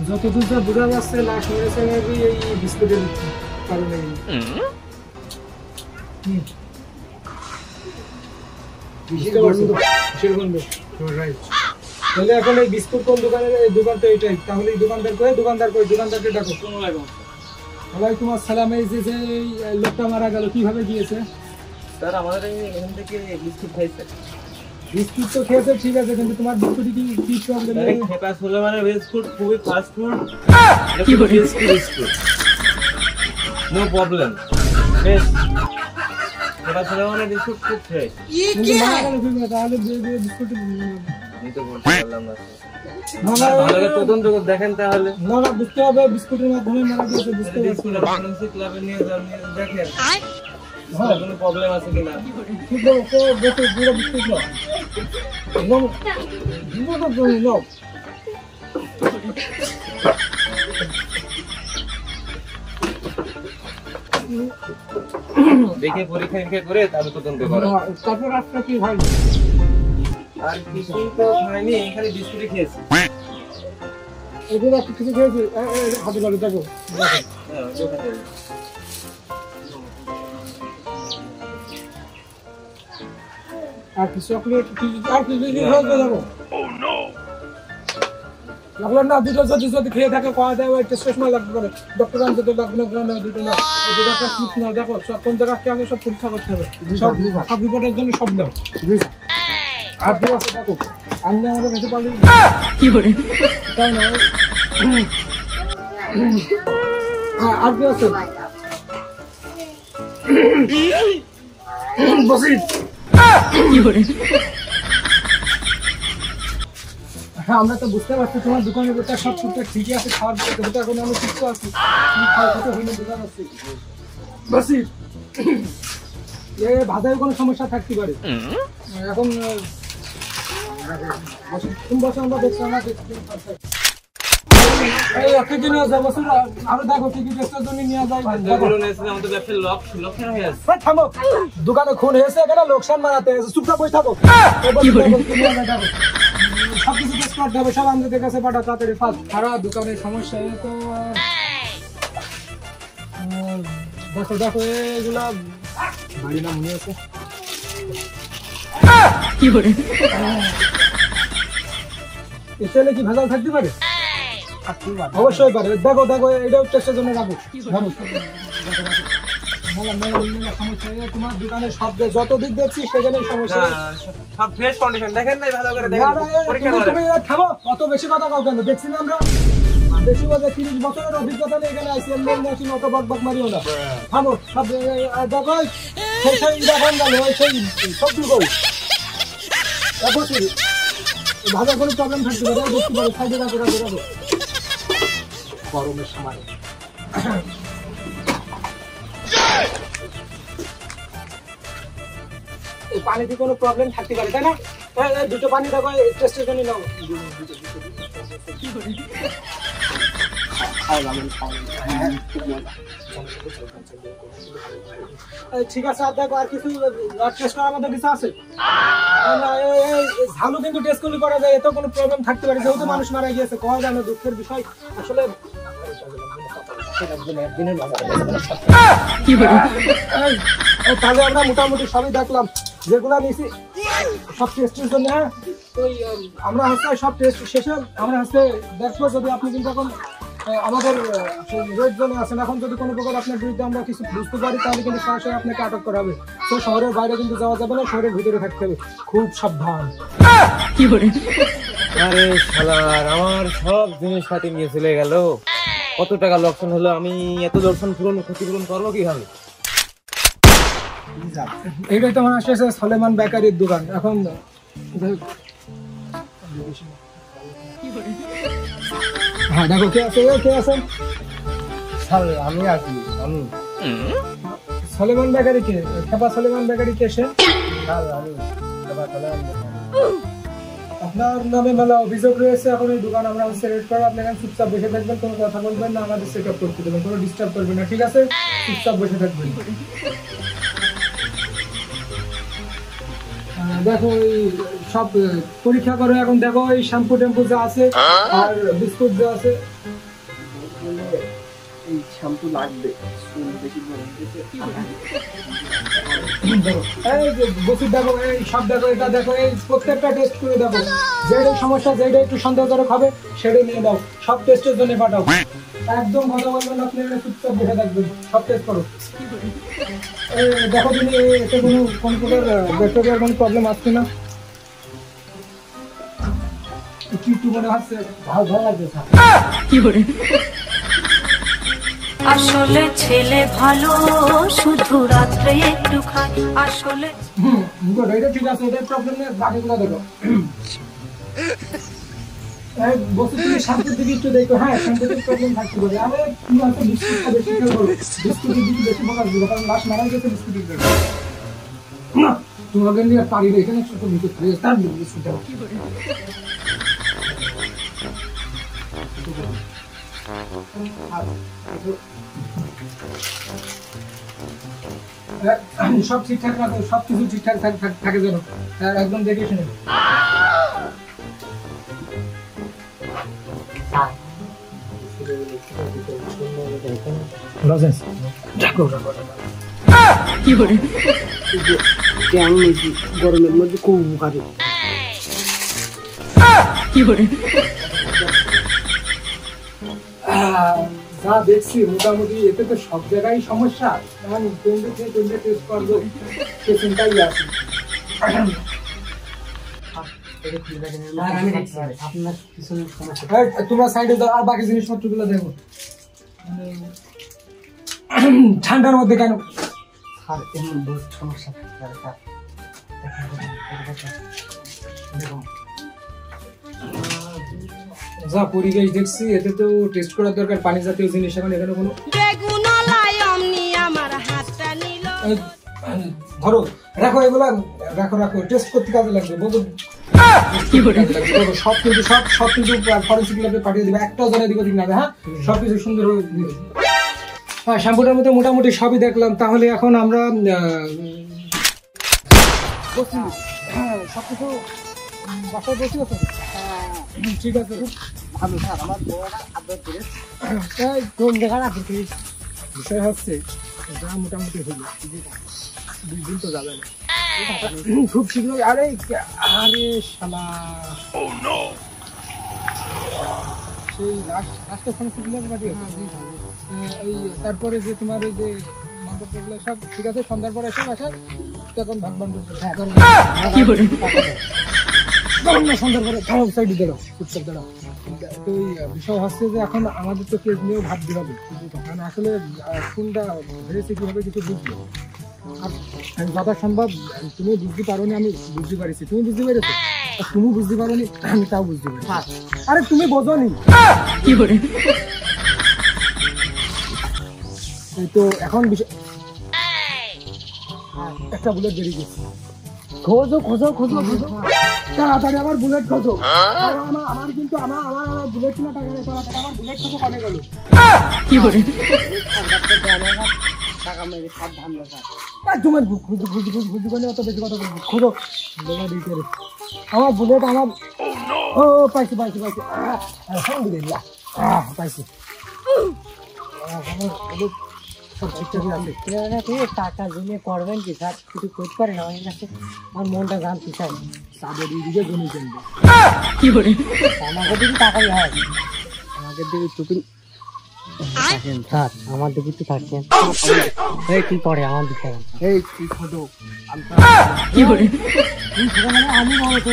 যতদূর যা বোঝা যাচ্ছে লাশ মেরেছে মেবি এই বিস্কুটের কারণে। তাহলে এখন এই বিস্কুট কোন দোকানের? এই দোকান তো এইটাই। তাহলে এই দোকানদারকে ডাকো। ওয়ালাইকুম আসসালাম। এই যে লোকটা মারা গেল কিভাবে গিয়েছে? স্যার আমাদের এখান থেকে বিস্কুট খাইছে। বিস্কুট তো খেয়েছে ঠিক আছে, কিন্তু তোমার বিস্কুটে কি প্রবলেম? খেপা সুলেমানের বিস্কুট খুবই ফাস্ট ফুড। কি বিস্কুট নো প্রবলেম। ফ্রেশ খেপা সুলেমানের বিস্কুট খুব ফ্রেশ। তাহলে বিস্কুট নিতে বলতে পারলাম না। ভালো তদন্ত করে দেখেন তাহলে। না বুঝতে হবে বিস্কুটের মাধ্যমে মারা গিয়েছে। বুঝতে পারছি। ফরেনসিক ল্যাবে নিয়ে যান, দেখেন কোনো প্রবলেম আছে কিনা। ঠিক আছে, দেখো পুরো বিস্কুট নাও। নাও দেখে পরীক্ষা করে তাহলে তদন্ত করো। তারপর রাস্তা কি হয়? আর কিছু তো খাইনি, এখানে বিস্কুটই খেয়েছি। এগুলো কিছু খেয়েছি হাতে ধরে দেখো। আর কিছু চকলেট আর কিছু দেখো। লাগলো না দুটো যদি খেয়ে থাকে কয়া দেয় ওই টেস্ট সময় লাগবে করে ডক্টর আনতে তো লাগবে না দুটো না দুটো একটা স্লিপ নাও। দেখো সব কোন জায়গা আগে সব পরীক্ষা করতে হবে। সব রিপোর্টের জন্য সব নাও। আর কি আছে দেখো। আমি আমাদের কাছে পারলে কি করে তাই না? আর কি আছে? বসি কি করে? হ্যাঁ আমরা তো বুঝতে পারছি তোমার দোকানের ভেতর সব টুকটাক ঠিকই আছে, খাওয়ার ভেতর এখন আমি সুস্থ আছি। খাওয়া কত হইলে বোঝা যাচ্ছে। বসি ভাষায় কোনো সমস্যা থাকতে পারে। এখন বছর আমরা দেখছি আমরা দোকানে খুন হয়েছে এখানে লোকসান মারাতে চুপচাপ বসে থাকো। সবকিছু টেস্ট করতে হবে, সব আমাদের কাছে পাঠা তাড়াতাড়ি ফাস্ট। সারা দোকানের সমস্যা তো দেখো দেখো এগুলা বাড়ি না মনে আছে কি করে? এসএলএ কি ভেজাল থাকতে পারে? অবশ্যই পারে। দেখো দেখো এটাও টেস্টের জন্য রাখো। তোমার দোকানে সব যত দিক দেখছি সেখানে সমস্যা। সব ফ্রেশ কন্ডিশন দেখেন নাই ভালো করে দেখেন। তুমি থামো, অত বেশি কথা কাউ কেন? দেখছি না আমরা বেশি বলতে 30 বছরের অভিজ্ঞতা নিয়ে এখানে আইসি। মেশিন অত বকবক মারিও না। থামো সব দেখো সেই দেখেন গেল সেই সবজি কই ভালো কোনো প্রবলেম থাকতে পারে। দেখতে পারো সাইডে রাখো রাখো রাখো গরমের সময়। এই পানিতে কোনো প্রবলেম থাকতে পারে তাই না? দুটো পানি দেখো টেস্টের জন্য নাও। ঠিক আছে। আর দেখো আর কিছু টেস্ট করার মতো কিছু আছে? ঝালু কিন্তু টেস্ট করলে করা যায়, এত কোনো প্রবলেম থাকতে পারে। যেহেতু মানুষ মারা গিয়েছে কয়া যায় না, দুঃখের বিষয় আসলে। তাহলে আমরা মোটামুটি সবই দেখলাম যেগুলা নিয়েছি সব টেস্টের জন্য। হ্যাঁ ওই আমরা হচ্ছে সব টেস্ট শেষে আমরা হচ্ছে দেখবো যদি আপনি কিন্তু এখন আমাদের রেড জোনে আছেন। এখন যদি কোনো প্রকার আপনার বিরুদ্ধে আমরা কিছু বুঝতে পারি তাহলে কিন্তু সরাসরি আপনাকে আটক করা হবে। তো শহরের বাইরে কিন্তু যাওয়া যাবে না, শহরের ভিতরে থাকতে হবে। খুব সাবধান। কি করে? আরে শালার আমার সব জিনিসপাতি নিয়ে চলে গেল। কত টাকা লোকসান হলো, আমি এত লোকসান ক্ষতিপূরণ করবো কিভাবে? এইটাই তো মনে আসছে সলেমান বেকারির দোকান। এখন হ্যাঁ দেখো কে আছে কে আছে? আমি আছি। আমি সলেমান বেকারি কে? খেপা সলেমান বেকারি কে? সে আপনার নামে মেলা অভিযোগ রয়েছে। এখন এই দোকান আমরা রেড করবো। আপনি এখানে চুপচাপ বসে থাকবেন, কোনো কথা বলবেন না, আমাদের চেক আপ করতে দেবেন, কোনো ডিস্টার্ব করবেন না। ঠিক আছে? চুপচাপ বসে থাকবেন। দেখো এই সব পরীক্ষা করো। এখন দেখো এই শ্যাম্পু টেম্পু যা আছে আর বিস্কুট যা আছে তো লাগবে চুল বেশি বড় হয়েছে। দেখো, এই যে বসির দেখো, এই সব দেখো, এটা দেখো, এই প্রত্যেকটা টেস্ট করে দেখো, যেটাই সমস্যা, যেটা একটু সন্দেহজনক হবে সেটাই নিয়ে দাও, সব টেস্টের জন্য পাঠাও। একদম কথা বলবেন না, আপনি এখানে চুপচাপ বসে থাকবেন, সব টেস্ট করো। দেখো তুমি এতে কোন প্রকার ব্যাকটেরিয়ার কোনো প্রবলেম আসছে না? একটু একটু মনে হচ্ছে ভালো লাগছে স্যার। আসলে ছেলে ভালো, শুধু রাত্রে একটু খায় আসলে। গুড, এটা ঠিক আছে, এটার প্রবলেম নেই, বাকিগুলো দেখো। বসে তুমি শান্তির দিকে একটু দেখো। হ্যাঁ, শান্তির প্রবলেম থাকতে পারে। আমি তুমি হয়তো বিস্কুটটা বেশি খেয়ে বলো, বিস্কুটের দিকে বেশি ফোকাস দিবো, কারণ লাস্ট মারা গেছে বিস্কুটের দিকে। না, তোমাকে নিয়ে পারি না, এখানে ছোট বিস্কুট খাই, তার বিস্কুটটা সব ঠিকঠাক রাখো, সব কিছু ঠিকঠাক থাকে যেন, একদম দেখে শুনে। গরমের মধ্যে খুব উপকারী। যা দেখছি মোটামুটি এতে তো সব জায়গায় সমস্যা, আমি কোনটা টেস্ট করবো সে চিন্তাই আছে। আপনার পিছনে সমস্যা। তোমরা সাইডে দাও, আর বাকি জিনিসপত্র গুলো দেখো। ঠান্ডার মধ্যে কেন? আর এমন বহুত সমস্যা থাকতে পারে স্যার। যা পরিবেশ দেখছি এতে তো টেস্ট করার দরকার, পানি জাতীয় জিনিস। এখন এখানে কোনো ধরো, রাখো এগুলা, রাখো টেস্ট করতে কাজে লাগবে। সব কিন্তু ফরেন্সিক ল্যাবে পাঠিয়ে দিবে, একটাও জানা দিকে না। হ্যাঁ, সবকিছু সুন্দর হয়ে দিবে। হ্যাঁ, শ্যাম্পুটার মধ্যে মোটামুটি সবই দেখলাম। তাহলে এখন আমরা হ্যাঁ সবকিছু বাসায় বসে আছে। ঠিক আছে, ভালো স্যার, আমার বড়টা আদর করে এই কোন জায়গায় আছে? বিষয় হচ্ছে যা মোটামুটি হলো, 2 দিন তো যাবে না, খুব শীঘ্রই। আরে শালা, সেই লাস্টের সমস্যা পাঠিয়ে এই তারপরে যে তোমার ওই যে মন্তব্যগুলো সব ঠিক আছে, সন্ধ্যার পরে এসে বাসায় তখন ভাগবান সন্ধ্যার পরে সাইডে দাঁড়াও, চুপচাপ দাঁড়াও। তো ওই বিষয় হচ্ছে যে এখন আমাদের তো কেস নিয়েও ভাবতে হবে, কারণ আসলে কোনটা হয়েছে কিভাবে কিছু বুঝবো। আর যথা সম্ভব তুমি বুঝতে পারো নি, আমি বুঝতে পারছি, তুমি বুঝতে পেরেছো, আর তুমি বুঝতে পারো নি, আমি তাও বুঝতে পারি। আরে তুমি বোঝো নি তো এখন বিষয় একটা বুলেট বেরিয়ে গেছে। খোঁজো তাড়াতাড়ি আমার বুলেট খোঁজো। আমার কিন্তু আমার বুলেট কিনা টাকা নেই, আমার বুলেট খোঁজো কমে গেল। টাকা মেরে সব ধান্দা স্যার। তোমার খুঁজু করে অত বেশি কথা বলবো, খোঁজো আমার বুলেট। আমার ও পাইছি আলহামদুলিল্লাহ, পাইছি। সব ঠিকঠাকই আছে। টাকা জমিয়ে করবেন কি স্যার? কিছু করতে পারেন আমার কাছে? আমার মনটা জানতে চাই। তাদের দিকে জমি কিনবো। আমাকে দিকে টাকাই হয়, আমাকে দিকে টুকুন থাকেন স্যার, আমার দিকে একটু থাকছেন। এই তুই পরে আমার দিকে এই তুই ছোট, আমি বড় তো